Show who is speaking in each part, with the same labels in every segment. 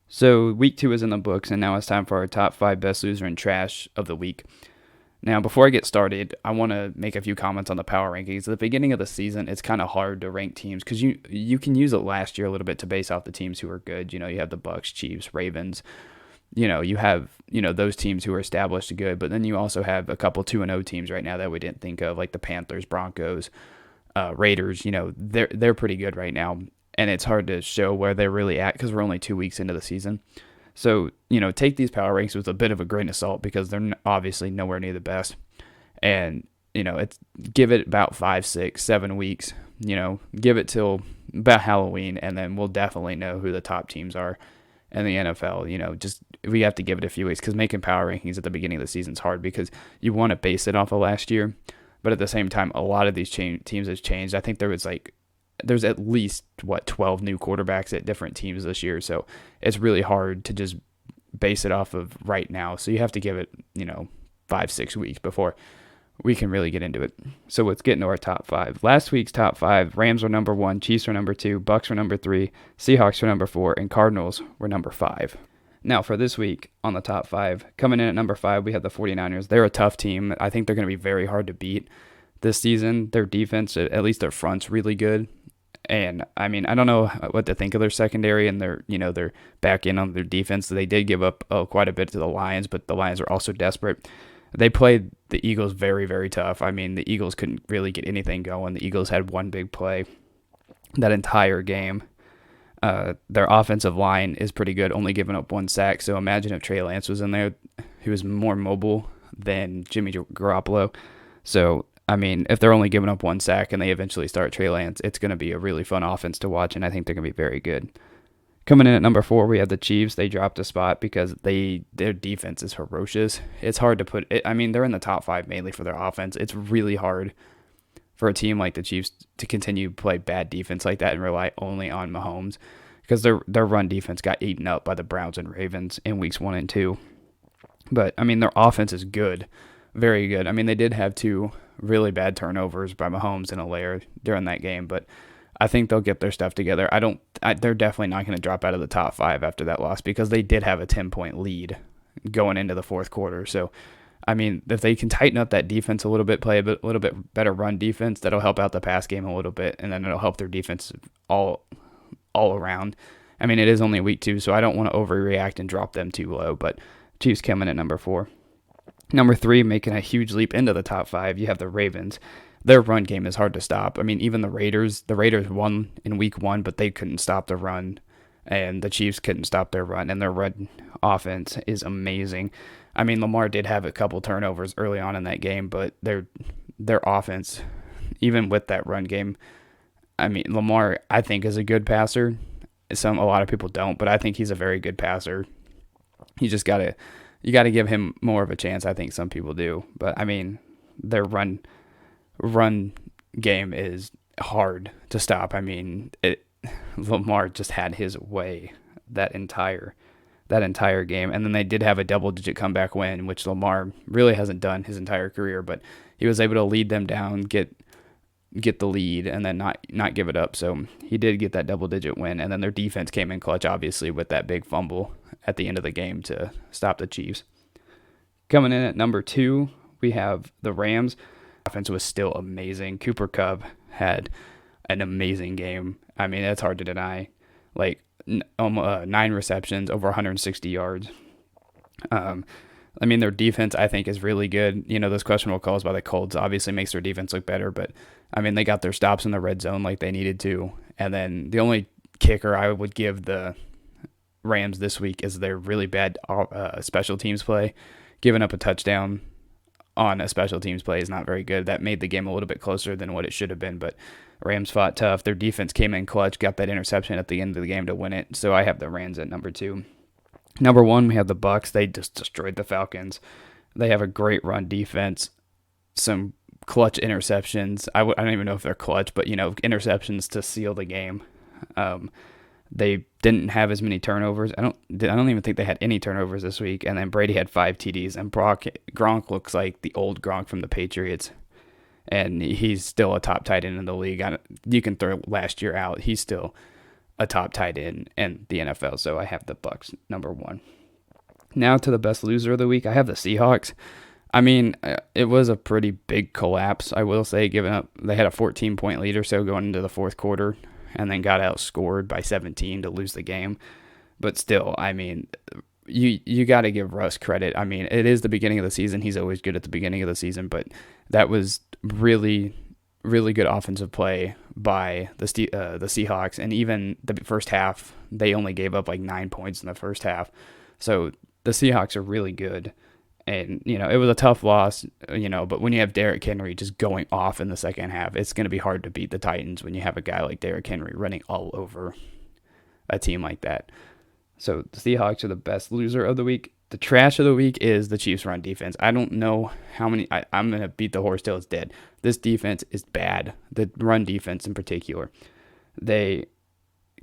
Speaker 1: So week 2 is in the books, and now it's time for our top 5 best loser and trash of the week. Now, before I get started, I want to make a few comments on the power rankings. At the beginning of the season, it's kind of hard to rank teams because you can use it last year a little bit to base off the teams who are good. You have the Bucks, Chiefs, Ravens. You have those teams who are established good, but then you also have a couple 2-0 teams right now that we didn't think of, like the Panthers, Broncos, Raiders. They're pretty good right now, and it's hard to show where they're really at because we're only 2 weeks into the season. So, take these power ranks with a bit of a grain of salt because they're obviously nowhere near the best. And, it's give it about 5, 6, 7 weeks, give it till about Halloween, and then we'll definitely know who the top teams are in the NFL. Just we have to give it a few weeks because making power rankings at the beginning of the season is hard because you want to base it off of last year. But at the same time, a lot of these teams has changed. I think there's at least 12 new quarterbacks at different teams this year, so it's really hard to just base it off of right now. So you have to give it 5-6 weeks before we can really get into it. So let's get into our top 5. Last week's top 5: Rams were number 1, Chiefs were number 2, Bucks were number 3, Seahawks were number 4, and Cardinals were number 5. Now for this week on the top 5, coming in at number 5, we have the 49ers. They're a tough team. I think they're going to be very hard to beat this season. Their defense, at least their front's really good. And I mean, I don't know what to think of their secondary and their back end on their defense. They did give up quite a bit to the Lions, but the Lions are also desperate. They played the Eagles very, very tough. I mean, the Eagles couldn't really get anything going. The Eagles had one big play that entire game. Their offensive line is pretty good, only giving up 1 sack. So imagine if Trey Lance was in there. He was more mobile than Jimmy Garoppolo. So I mean, if they're only giving up 1 sack and they eventually start Trey Lance, it's going to be a really fun offense to watch, and I think they're going to be very good. Coming in at number 4, we have the Chiefs. They dropped a spot because their defense is ferocious. It's hard to put it. I mean, they're in the top 5 mainly for their offense. It's really hard for a team like the Chiefs to continue to play bad defense like that and rely only on Mahomes because their run defense got eaten up by the Browns and Ravens in weeks 1 and 2. But, I mean, their offense is good, very good. I mean, they did have 2 really bad turnovers by Mahomes and Allaire during that game, but I think they'll get their stuff together. They're definitely not going to drop out of the top 5 after that loss because they did have a 10-point lead going into the fourth quarter. So, I mean, if they can tighten up that defense a little bit, play a little bit better run defense, that'll help out the pass game a little bit, and then it'll help their defense all around. I mean, it is only week 2, so I don't want to overreact and drop them too low, but Chiefs coming at number 4. Number 3, making a huge leap into the top 5, you have the Ravens. Their run game is hard to stop. I mean, even the Raiders won in week 1, but they couldn't stop the run, and the Chiefs couldn't stop their run, and their run offense is amazing. I mean, Lamar did have a couple turnovers early on in that game, but their offense, even with that run game, I mean, Lamar, I think, is a good passer. A lot of people don't, but I think he's a very good passer. You got to give him more of a chance. I think some people do, but I mean, their run game is hard to stop. I mean, Lamar just had his way that entire game, and then they did have a double-digit comeback win, which Lamar really hasn't done his entire career, but he was able to lead them down, get the lead, and then not give it up. So he did get that double-digit win, and then their defense came in clutch, obviously, with that big fumble at the end of the game to stop the Chiefs. Coming in at number 2, we have the Rams. Offense was still amazing. Cooper Kupp had an amazing game. I mean, that's hard to deny. Like 9 receptions, over 160 yards. I mean, their defense, I think, is really good. Those questionable calls by the Colts obviously makes their defense look better, but I mean, they got their stops in the red zone like they needed to. And then the only kicker I would give the Rams this week is their really bad special teams play. Giving up a touchdown on a special teams play is not very good. That made the game a little bit closer than what it should have been, but Rams fought tough. Their defense came in clutch, got that interception at the end of the game to win it. So I have the Rams at number 2. Number 1, we have the Bucks. They just destroyed the Falcons. They have a great run defense, some clutch interceptions. I don't even know if they're clutch, but interceptions to seal the game. They didn't have as many turnovers. I don't even think they had any turnovers this week. And then Brady had 5 TDs, and Gronk looks like the old Gronk from the Patriots, and he's still a top tight end in the league. You can throw last year out. He's still a top tight end in the NFL. So I have the Bucks number one. Now to the best loser of the week, I have the Seahawks. I mean, it was a pretty big collapse, I will say, given up they had a 14-point lead or so going into the fourth quarter and then got outscored by 17 to lose the game. But still, I mean, you got to give Russ credit. I mean, it is the beginning of the season. He's always good at the beginning of the season, but that was really, really good offensive play by the Seahawks. And even the first half, they only gave up like 9 points in the first half. So the Seahawks are really good. And, it was a tough loss, but when you have Derrick Henry just going off in the second half, it's going to be hard to beat the Titans when you have a guy like Derrick Henry running all over a team like that. So the Seahawks are the best loser of the week. The trash of the week is the Chiefs' run defense. I don't know how many. I'm going to beat the horse till it's dead. This defense is bad. The run defense in particular. They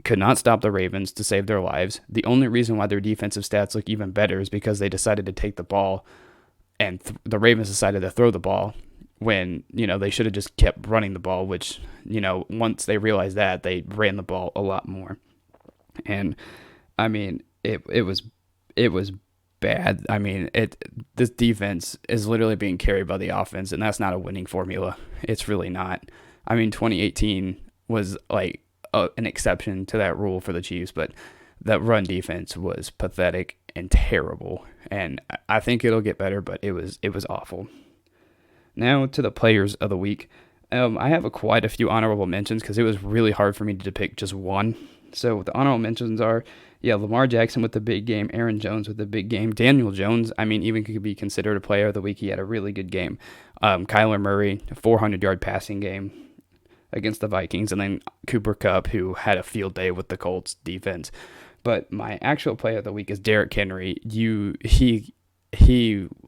Speaker 1: could not stop the Ravens to save their lives. The only reason why their defensive stats look even better is because they decided to take the ball and the Ravens decided to throw the ball when, they should have just kept running the ball, which, once they realized that, they ran the ball a lot more. And I mean, it was bad. I mean, this defense is literally being carried by the offense, and that's not a winning formula. It's really not. I mean, 2018 was like an exception to that rule for the Chiefs, but that run defense was pathetic and terrible. And I think it'll get better, but it was awful. Now to the players of the week. I have quite a few honorable mentions because it was really hard for me to pick just one. So the honorable mentions are, Lamar Jackson with the big game, Aaron Jones with the big game, Daniel Jones, even could be considered a player of the week. He had a really good game. Kyler Murray, a 400-yard passing game against the Vikings, and then Cooper Kupp, who had a field day with the Colts defense. But my actual player of the week is Derrick Henry. He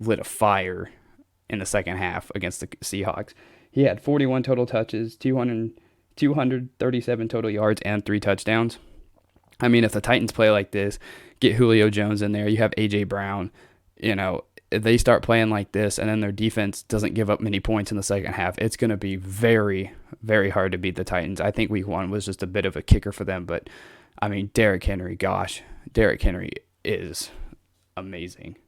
Speaker 1: lit a fire in the second half against the Seahawks. He had 41 total touches, 237 total yards, and 3 touchdowns. I mean, if the Titans play like this, get Julio Jones in there, you have A.J. Brown, if they start playing like this and then their defense doesn't give up many points in the second half, it's going to be very, very hard to beat the Titans. I think week 1 was just a bit of a kicker for them, but, Derrick Henry, Derrick Henry is amazing.